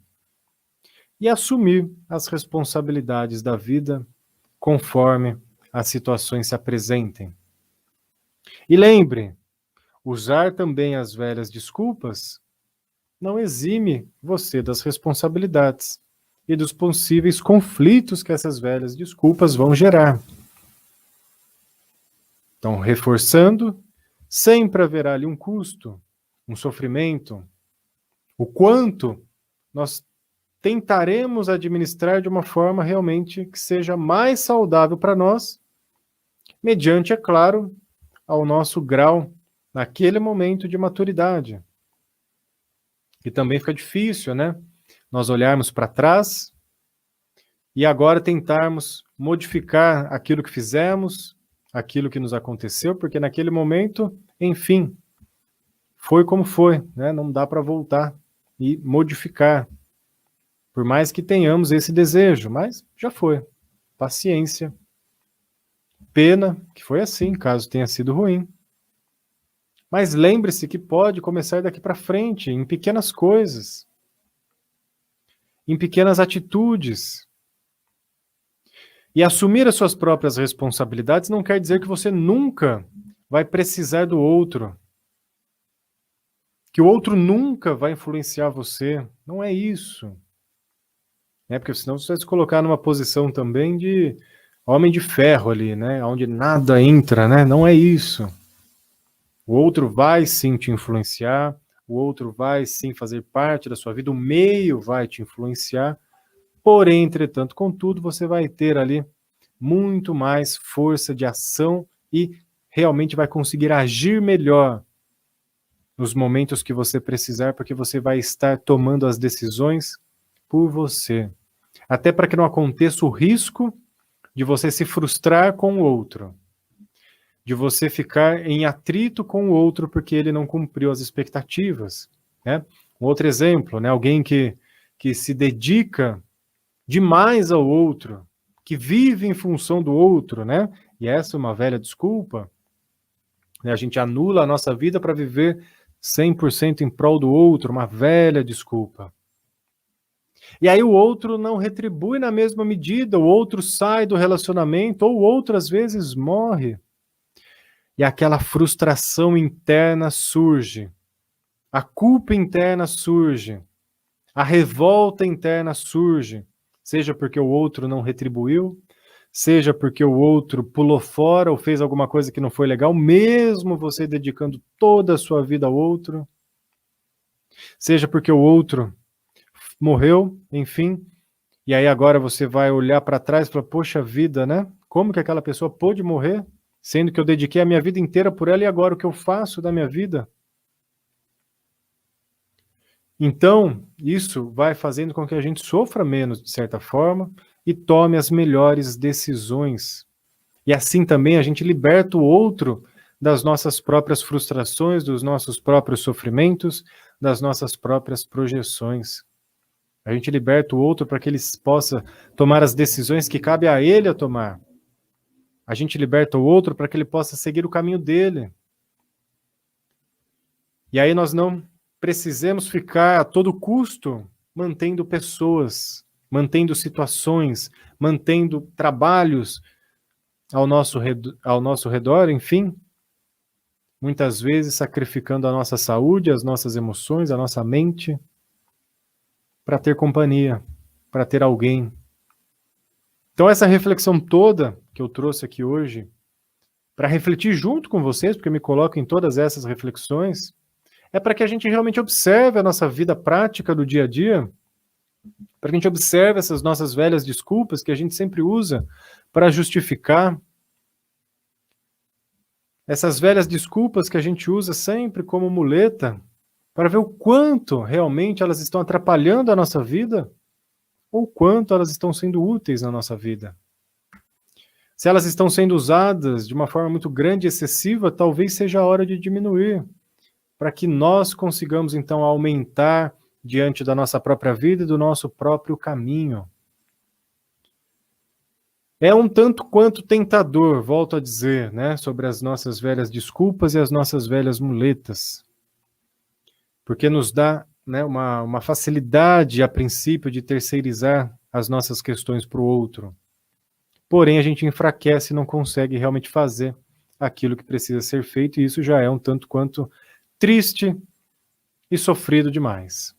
e assumir as responsabilidades da vida conforme as situações se apresentem. E lembre, usar também as velhas desculpas não exime você das responsabilidades e dos possíveis conflitos que essas velhas desculpas vão gerar. Então, reforçando, sempre haverá ali um custo, um sofrimento, o quanto nós tentaremos administrar de uma forma realmente que seja mais saudável para nós, mediante, é claro, ao nosso grau, naquele momento de maturidade. E também fica difícil, né? Nós olharmos para trás e agora tentarmos modificar aquilo que fizemos, aquilo que nos aconteceu, porque naquele momento, enfim, foi como foi, né? Não dá para voltar e modificar. Por mais que tenhamos esse desejo, mas já foi. Paciência. Pena que foi assim, caso tenha sido ruim. Mas lembre-se que pode começar daqui para frente, em pequenas coisas, em pequenas atitudes. E assumir as suas próprias responsabilidades não quer dizer que você nunca vai precisar do outro, que o outro nunca vai influenciar você. Não é isso. Porque senão você vai se colocar numa posição também de homem de ferro ali, né? Onde nada entra, né? Não é isso. O outro vai sim te influenciar, o outro vai sim fazer parte da sua vida, o meio vai te influenciar, porém, entretanto, contudo, você vai ter ali muito mais força de ação e realmente vai conseguir agir melhor nos momentos que você precisar, porque você vai estar tomando as decisões por você. Até para que não aconteça o risco de você se frustrar com o outro, de você ficar em atrito com o outro porque ele não cumpriu as expectativas, né? Um outro exemplo, né? Alguém que se dedica demais ao outro, que vive em função do outro, né? E essa é uma velha desculpa, né? A gente anula a nossa vida para viver 100% em prol do outro, uma velha desculpa. E aí o outro não retribui na mesma medida, o outro sai do relacionamento, ou o outro às vezes morre. E aquela frustração interna surge, a culpa interna surge, a revolta interna surge, seja porque o outro não retribuiu, seja porque o outro pulou fora ou fez alguma coisa que não foi legal, mesmo você dedicando toda a sua vida ao outro, seja porque o outro morreu, enfim, e aí agora você vai olhar para trás e falar, poxa vida, né? Como que aquela pessoa pôde morrer? Sendo que eu dediquei a minha vida inteira por ela e agora o que eu faço da minha vida? Então, isso vai fazendo com que a gente sofra menos, de certa forma, e tome as melhores decisões. E assim também a gente liberta o outro das nossas próprias frustrações, dos nossos próprios sofrimentos, das nossas próprias projeções. A gente liberta o outro para que ele possa tomar as decisões que cabe a ele a tomar. A gente liberta o outro para que ele possa seguir o caminho dele. E aí nós não precisamos ficar a todo custo mantendo pessoas, mantendo situações, mantendo trabalhos ao nosso redor, enfim, muitas vezes sacrificando a nossa saúde, as nossas emoções, a nossa mente, para ter companhia, para ter alguém. Então essa reflexão toda que eu trouxe aqui hoje, para refletir junto com vocês, porque eu me coloco em todas essas reflexões, é para que a gente realmente observe a nossa vida prática do dia a dia, para que a gente observe essas nossas velhas desculpas que a gente sempre usa para justificar, essas velhas desculpas que a gente usa sempre como muleta, para ver o quanto realmente elas estão atrapalhando a nossa vida ou quanto elas estão sendo úteis na nossa vida. Se elas estão sendo usadas de uma forma muito grande e excessiva, talvez seja a hora de diminuir, para que nós consigamos então aumentar diante da nossa própria vida e do nosso próprio caminho. É um tanto quanto tentador, volto a dizer, né, sobre as nossas velhas desculpas e as nossas velhas muletas, porque nos dá, né, uma facilidade, a princípio, de terceirizar as nossas questões para o outro. Porém, a gente enfraquece e não consegue realmente fazer aquilo que precisa ser feito, e isso já é um tanto quanto triste e sofrido demais.